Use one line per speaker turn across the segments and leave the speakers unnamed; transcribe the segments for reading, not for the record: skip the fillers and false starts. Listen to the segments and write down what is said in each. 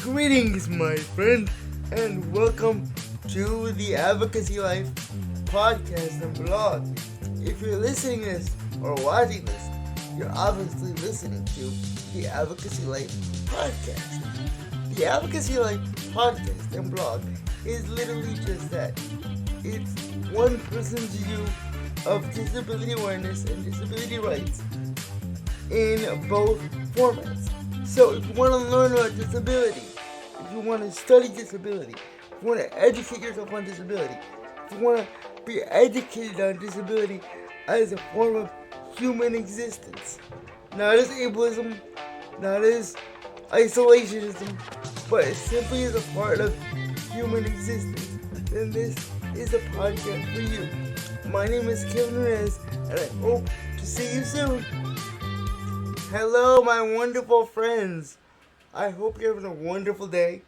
Greetings, my friend, and welcome to the Advocacy Life podcast and blog. If you're listening to this or watching this, you're obviously listening to the Advocacy Life podcast. The Advocacy Life podcast and blog is literally just that. It's one person's view of disability awareness and disability rights in both formats. So if you want to learn about disability, if you want to study disability, if you want to educate yourself on disability, if you want to be educated on disability as a form of human existence, not as ableism, not as isolationism, but simply as a part of human existence, then this is a podcast for you. My name is Kevin Nunez, and I hope to see you soon. Hello, my wonderful friends. I hope you're having a wonderful day.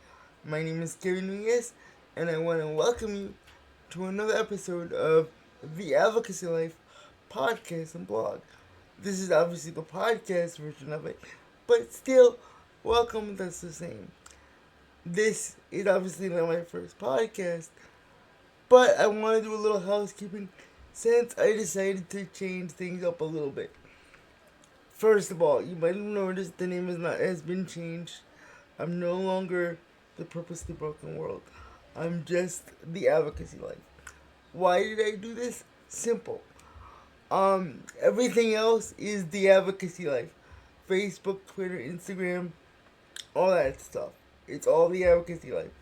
My name is Kevin Nunez, and I want to welcome you to another episode of the Advocacy Life podcast and blog. This is obviously the podcast version of it, but still, welcome, that's the same. This is obviously not my first podcast, but I want to do a little housekeeping since I decided to change things up a little bit. First of all, you might have noticed the name has been changed. I'm no longer the Purposely Broken World. I'm just the Advocacy Life. Why did I do this? Simple. Everything else is the Advocacy Life. Facebook, Twitter, Instagram, all that stuff. It's all the Advocacy Life.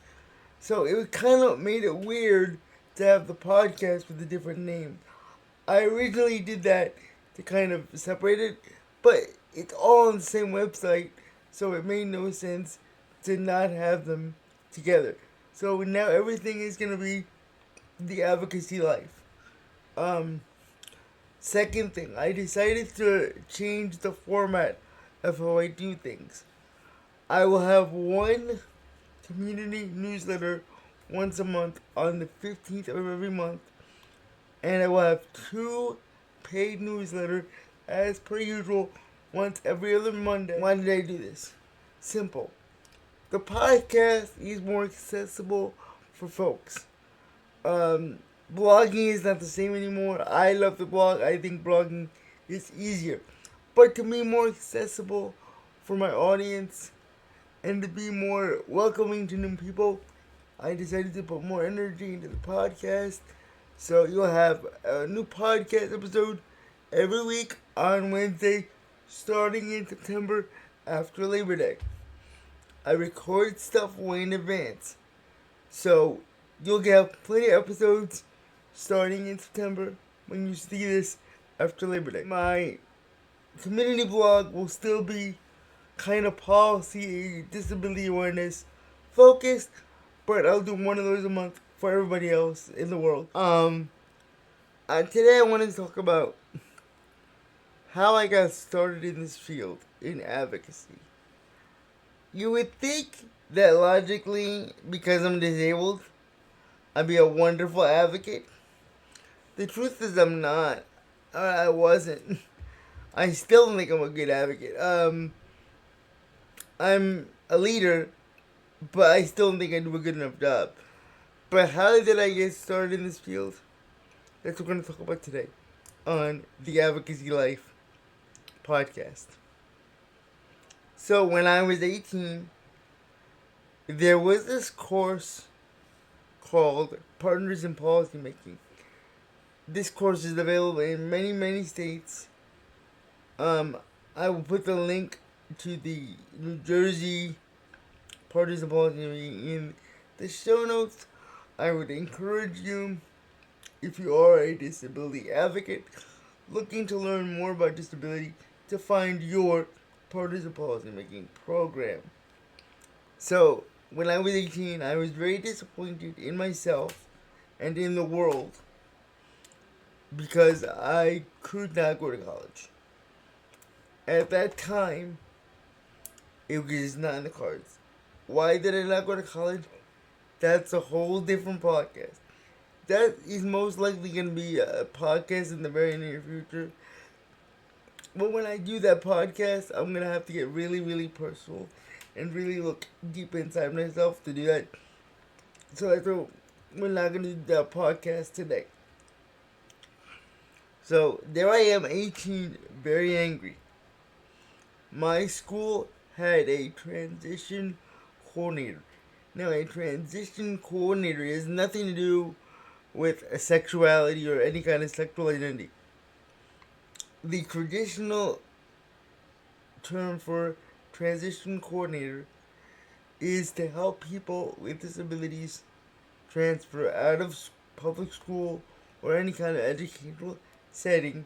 So it kind of made it weird to have the podcast with a different name. I originally did that to kind of separate it, but it's all on the same website, so it made no sense to not have them together. So now everything is going to be the Advocacy Life. Second thing, I decided to change the format of how I do things. I will have one community newsletter once a month on the 15th of every month, and I will have two paid newsletters as per usual once every other Monday. Why did I do this? Simple. The podcast is more accessible for folks. Blogging is not the same anymore. I love the blog. I think blogging is easier. But to be more accessible for my audience and to be more welcoming to new people, I decided to put more energy into the podcast. So you'll have a new podcast episode every week on Wednesday, starting in September after Labor Day. I record stuff way in advance, so you'll get plenty of episodes starting in September when you see this after Labor Day. My community blog will still be kind of policy, disability awareness focused, but I'll do one of those a month for everybody else in the world. Today I wanted to talk about how I got started in this field, in advocacy. You would think that logically, because I'm disabled, I'd be a wonderful advocate. The truth is I'm not. I wasn't. I still don't think I'm a good advocate. I'm a leader, but I still don't think I do a good enough job. But how did I get started in this field? That's what we're going to talk about today on the Advocacy Life podcast. So when I was 18, there was this course called Partners in Policymaking. This course is available in many, many states. I will put the link to the New Jersey Partners in Policymaking in the show notes. I would encourage you, if you are a disability advocate looking to learn more about disability, to find your Partners in Policymaking program. So, when I was 18, I was very disappointed in myself and in the world because I could not go to college. At that time, it was not in the cards. Why did I not go to college? That's a whole different podcast. That is most likely going to be a podcast in the very near future. But when I do that podcast, I'm going to have to get really, really personal and really look deep inside myself to do that. So I thought we're not going to do that podcast today. So there I am, 18, very angry. My school had a transition coordinator. Now, a transition coordinator has nothing to do with a sexuality or any kind of sexual identity. The traditional term for transition coordinator is to help people with disabilities transfer out of public school or any kind of educational setting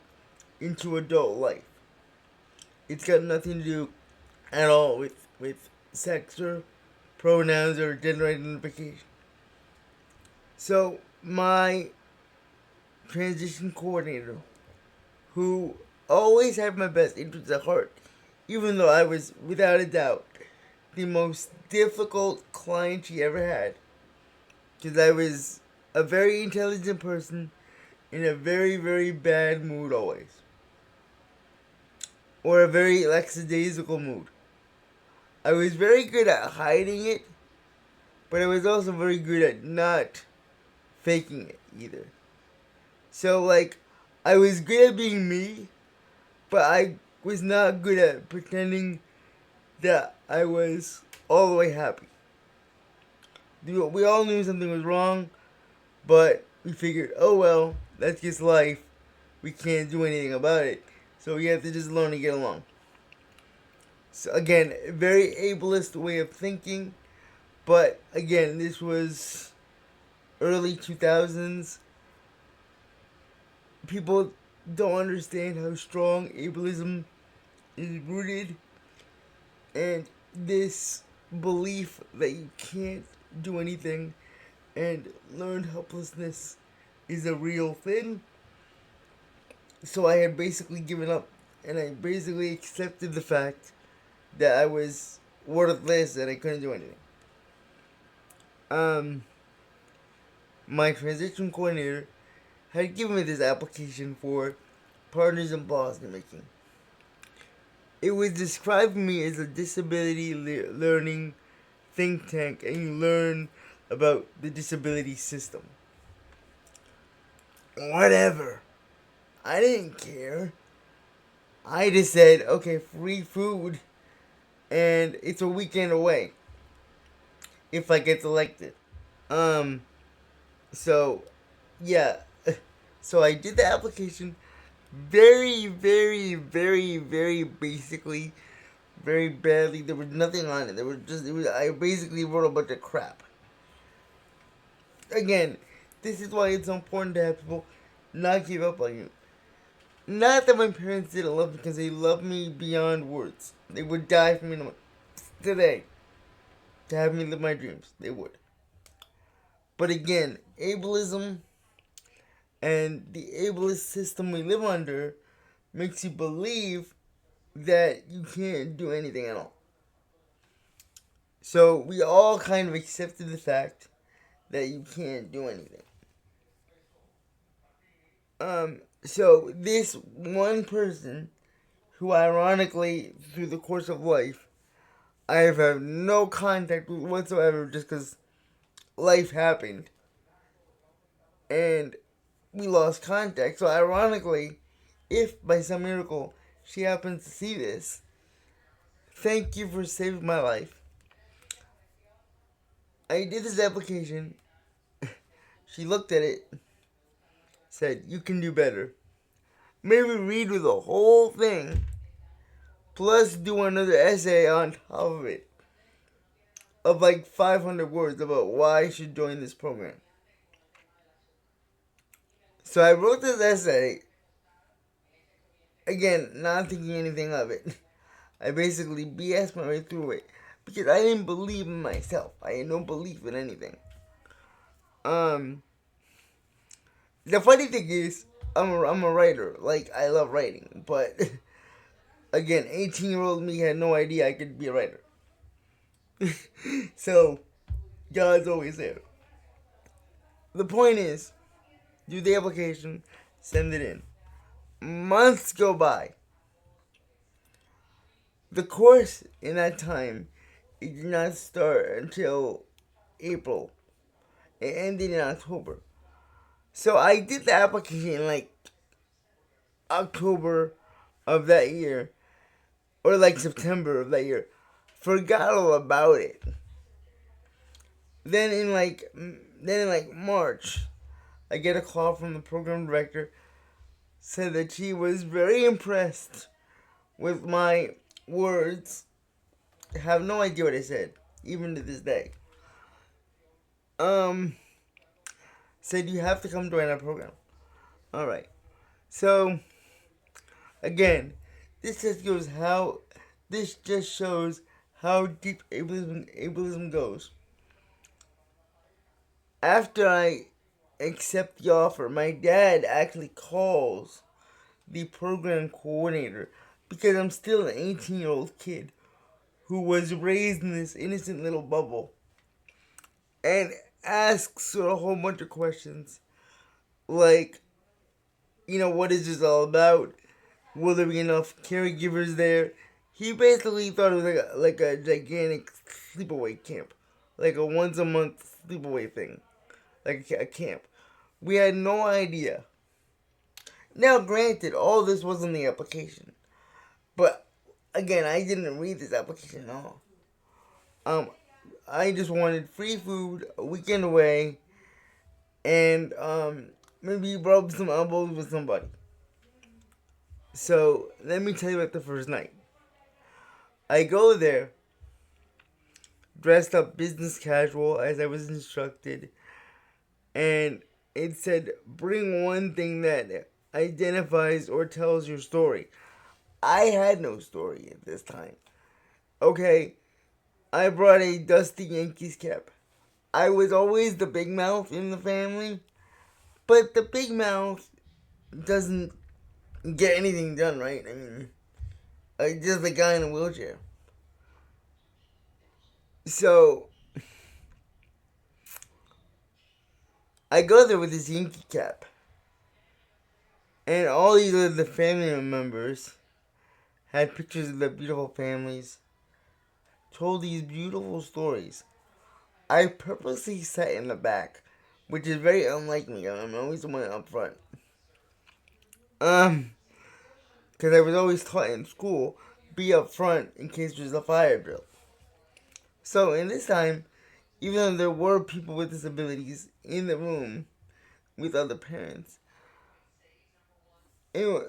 into adult life. It's got nothing to do at all with sex or pronouns or gender identification. So my transition coordinator, who always had my best interests at heart, even though I was without a doubt the most difficult client she ever had, because I was a very intelligent person in a very, very bad mood always, or a very lackadaisical mood. I was very good at hiding it, but I was also very good at not faking it either. So, like, I was good at being me, but I was not good at pretending that I was all the way happy. We all knew something was wrong, but we figured, oh well, that's just life. We can't do anything about it. So we have to just learn to get along. So again, a very ableist way of thinking, but again, this was early 2000s. People don't understand how strong ableism is rooted, and this belief that you can't do anything and learned helplessness is a real thing. So I had basically given up, and I basically accepted the fact that I was worthless and I couldn't do anything. My transition coordinator had given me this application for partners in policy making. It was describing me as a disability learning think tank, and you learn about the disability system. Whatever. I didn't care. I just said, okay, free food, and it's a weekend away if I get selected. So, yeah. So I did the application very, very, very, very basically, very badly. There was nothing on it. I basically wrote a bunch of crap. Again, this is why it's so important to have people not give up on you. Not that my parents didn't love me, because they love me beyond words. They would die for me today to have me live my dreams. They would. But again, ableism and the ableist system we live under makes you believe that you can't do anything at all. So we all kind of accepted the fact that you can't do anything. So this one person, who ironically, through the course of life, I have had no contact with whatsoever, just because life happened, and we lost contact. So ironically, if by some miracle she happens to see this, thank you for saving my life. I did this application. She looked at it, said, you can do better. Made me read through the whole thing, plus do another essay on top of it, of like 500 words about why I should join this program. So I wrote this essay, again, not thinking anything of it. I basically BS my way through it, because I didn't believe in myself. I had no belief in anything. The funny thing is, I'm a writer. Like, I love writing. But, again, 18-year-old me had no idea I could be a writer. So, God's always there. The point is, do the application, send it in. Months go by. The course in that time It did not start until April. It ended in October. So I did the application in like October of that year, or like September of that year. Forgot all about it. Then in like March, I get a call from the program director. Said that she was very impressed with my words. I have no idea what I said, even to this day. Said you have to come join our program. All right. So again, this just shows how deep ableism goes. After I accept the offer, my dad actually calls the program coordinator because I'm still an 18-year-old kid who was raised in this innocent little bubble, and asks her a whole bunch of questions like, what is this all about? Will there be enough caregivers there? He basically thought it was like a gigantic sleepaway camp, like a once a month sleepaway thing, like a camp. We had no idea. Now, granted, all this was in the application, but again, I didn't read this application at all. I just wanted free food, a weekend away, and maybe rub some elbows with somebody. So let me tell you about the first night. I go there, dressed up business casual as I was instructed, and it said, bring one thing that identifies or tells your story. I had no story at this time. Okay, I brought a dusty Yankees cap. I was always the big mouth in the family, but the big mouth doesn't get anything done, right? I mean, just a guy in a wheelchair. So, I go there with this Yankee cap. And all these other family members had pictures of their beautiful families, told these beautiful stories. I purposely sat in the back, which is very unlike me. I'm always the one up front. Because I was always taught in school, be up front in case there's a fire drill. So in this time, even though there were people with disabilities in the room with other parents, anyway,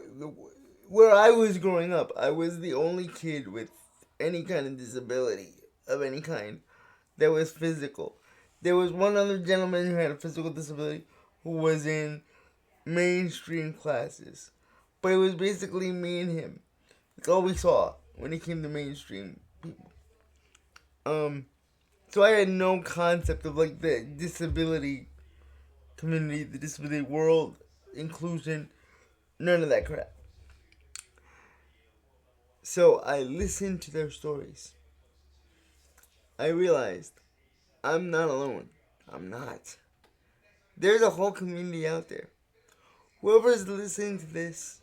where I was growing up, I was the only kid with any kind of disability of any kind that was physical. There was one other gentleman who had a physical disability who was in mainstream classes. But it was basically me and him. That's all we saw when it came to mainstream people. So I had no concept of like the disability community, the disability world, inclusion, none of that crap. So I listened to their stories. I realized I'm not alone. I'm not. There's a whole community out there. Whoever's listening to this,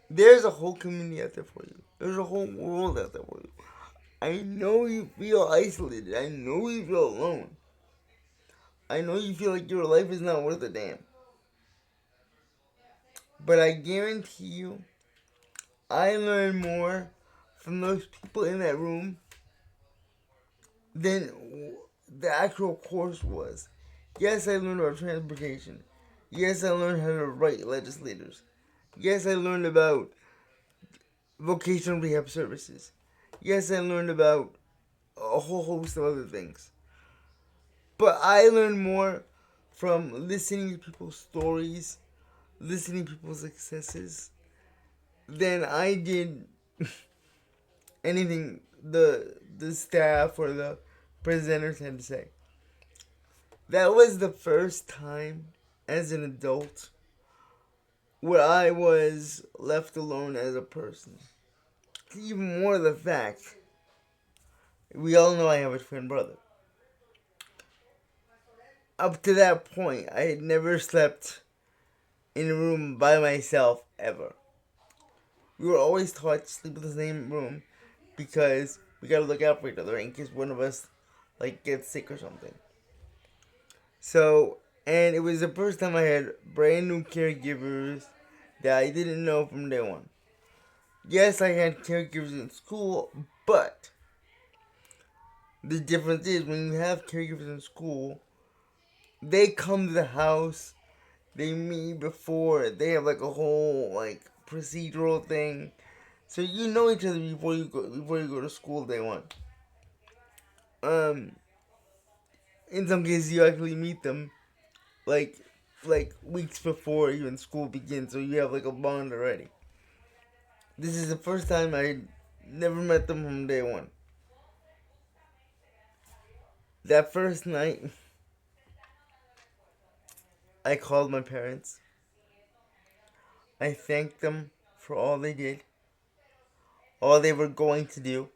there's a whole community out there for you. There's a whole world out there for you. I know you feel isolated. I know you feel alone. I know you feel like your life is not worth a damn. But I guarantee you, I learned more from those people in that room than the actual course was. Yes, I learned about transportation. Yes, I learned how to write legislators. Yes, I learned about vocational rehab services. Yes, I learned about a whole host of other things. But I learned more from listening to people's stories, listening to people's successes, than I did anything the staff or the presenters had to say. That was the first time as an adult where I was left alone as a person. Even more the fact, we all know I have a twin brother. Up to that point, I had never slept in a room by myself ever. We were always taught to sleep in the same room because we gotta look out for each other in case one of us gets sick or something. So, and it was the first time I had brand new caregivers that I didn't know from day one. Yes, I had caregivers in school, but the difference is when you have caregivers in school, they come to the house, they meet before, they have a whole procedural thing. So you know each other before you go to school day one. In some cases you actually meet them like weeks before even school begins, so you have a bond already. This is the first time I never met them from day one. That first night, I called my parents. I thanked them for all they did, all they were going to do.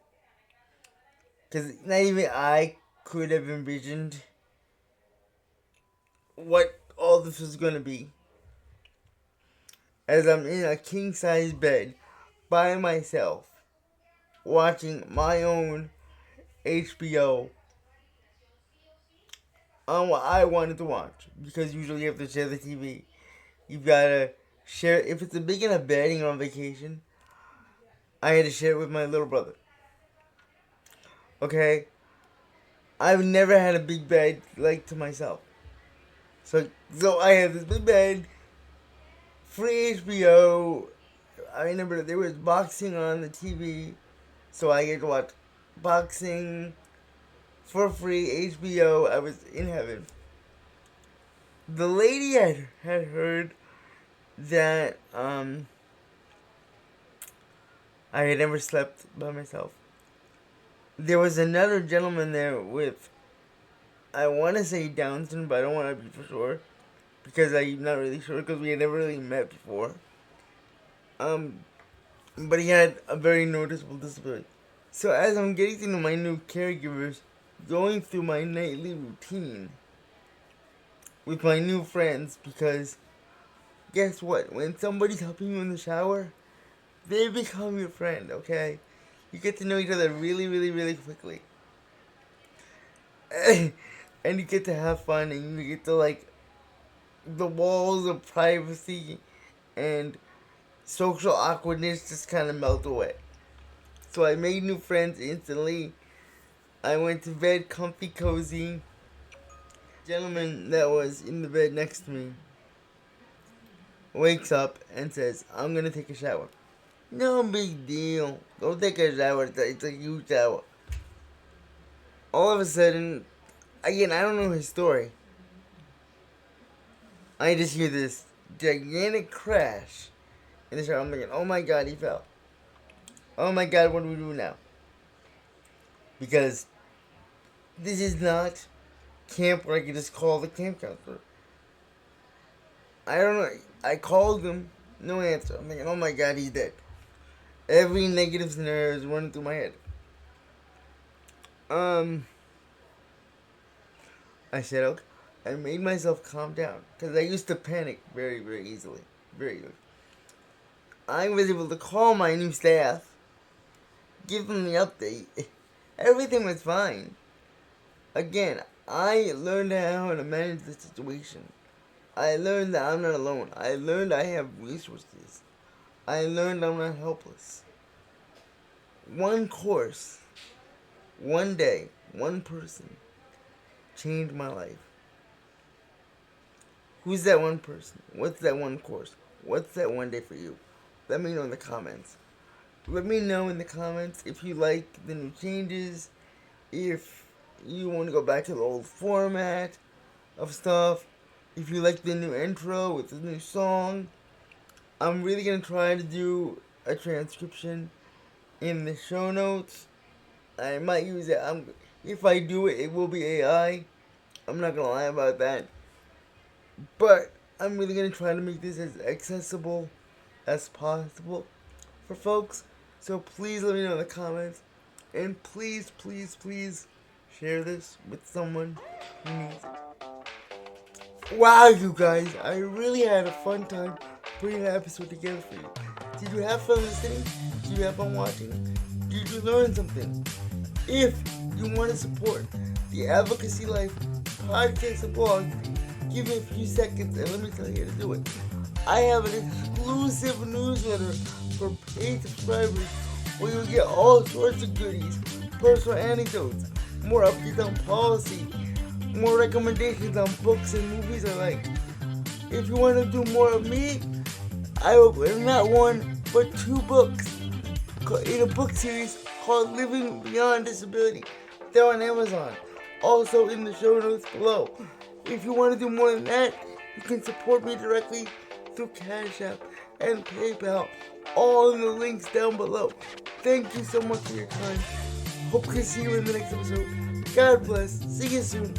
Because not even I could have envisioned what all this was going to be. As I'm in a king-size bed by myself, watching my own HBO on what I wanted to watch. Because usually you have to share the TV. You've got to share. If it's a big enough bed and you're on vacation, I had to share it with my little brother. Okay? I've never had a big bed to myself. So I have this big bed, free HBO. I remember there was boxing on the TV, so I get to watch boxing for free, HBO. I was in heaven. The lady had heard that I had never slept by myself. There was another gentleman there with, I want to say Down syndrome, but I don't want to be for sure, because I'm not really sure, because we had never really met before. But he had a very noticeable disability. So as I'm getting to know my new caregivers, going through my nightly routine with my new friends, because guess what? When somebody's helping you in the shower, they become your friend, okay? You get to know each other really, really, really quickly. And you get to have fun, and you get to the walls of privacy and social awkwardness just kind of melt away. So I made new friends instantly. I went to bed comfy, cozy. The gentleman that was in the bed next to me wakes up and says, I'm gonna take a shower. No big deal. Don't take a shower. It's a huge shower. All of a sudden, again, I don't know his story. I just hear this gigantic crash in the shower. I'm thinking, oh my god, he fell. Oh my god, what do we do now? Because this is not camp where I can just call the camp counselor. I don't know. I called him, no answer. I'm thinking, oh my god, he's dead. Every negative scenario is running through my head. I said, okay. I made myself calm down, because I used to panic very, very easily. Very easily. I was able to call my new staff, give them the update. Everything was fine. Again, I learned how to manage the situation. I learned that I'm not alone. I learned I have resources. I learned I'm not helpless. One course, one day, one person changed my life. Who's that one person? What's that one course? What's that one day for you? Let me know in the comments. Let me know in the comments if you like the new changes, if you want to go back to the old format of stuff, if you like the new intro with the new song. I'm really going to try to do a transcription in the show notes. I might use it. If I do it, it will be AI. I'm not going to lie about that. But I'm really going to try to make this as accessible as possible for folks. So please let me know in the comments. And please, please, please share this with someone who needs it. Wow, you guys. I really had a fun time putting an episode together for you. Did you have fun listening? Did you have fun watching? Did you learn something? If you want to support the Advocacy Life podcast and blog, give me a few seconds and let me tell you how to do it. I have an exclusive newsletter for paid subscribers where you'll get all sorts of goodies, personal anecdotes, more updates on policy, more recommendations on books and movies I like. If you want to do more of me, I will put not one but 2 books in a book series called Living Beyond Disability. They're on Amazon, also in the show notes below. If you want to do more than that, you can support me directly through Cashapp and PayPal, all in the links down below. Thank you so much for your time. Hope to see you in the next episode. God bless. See you soon.